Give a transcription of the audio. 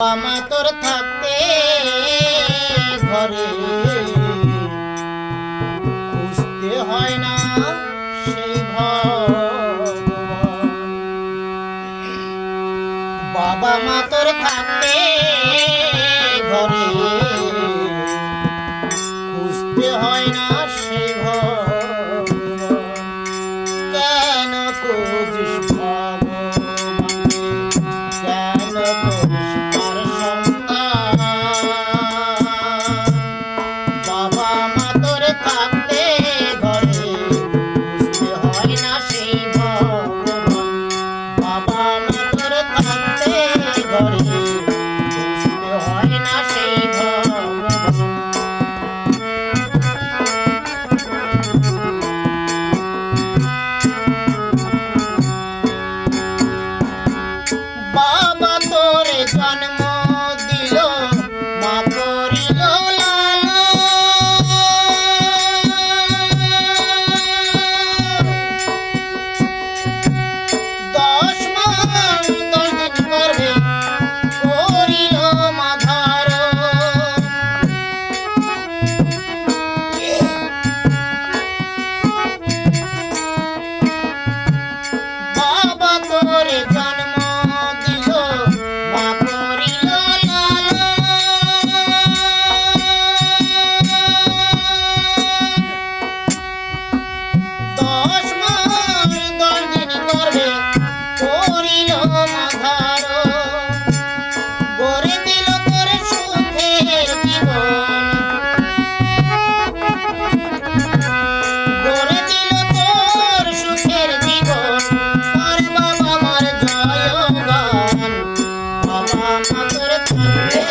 আমা তোর থাকতে ঘরে খুঁজতে হয় না সেই ভগবান। বাবা মা তোর থাকতে ঘরে খুঁজতে হয় না সেই ভগবান। কেন খুঁজিস ভগবানকে, কেন করিস তার সন্ধান? বাবা মা তোর থাকতে ঘরে খুঁজতে হয় না সেই ভগবান। বাবা মা তোর থাকতে ঘরে খুঁজতে হয় না সেই ভগবান। বাবা তোরে জন্ম দিল, মা করিল লালন। 10 মাস 10 দিন গর্ভে করিল মা ধারণ। বাবা তোরে জন্ম দিল, মা করিল লালন। 10 মাস 10 দিন গর্ভে করিল মা ধারণ। গড়ে দিল তোর সুখের জীবন, গড়ে দিল তোর সুখের জীবন। আর বাবা মার জয় গান, বাবা মা তোর থাকতে